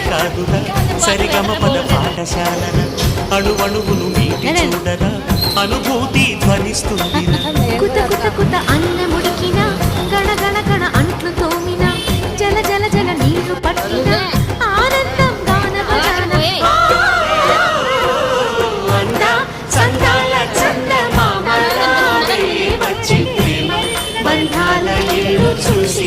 కాదురా సరిగమ పద పాఠశాలన అణువణువును మీటి చూడరా అనుభూతి ధ్వనిస్తుంది కుత కుత కుత అన్నముడికిన గణ గణ గణ అంట్లు తోమిన జల జల జల నీరు పట్టిన ఆనందం గానవగాన సందాల చందమామ వచ్చి బంధాల ఇల్లు చూసి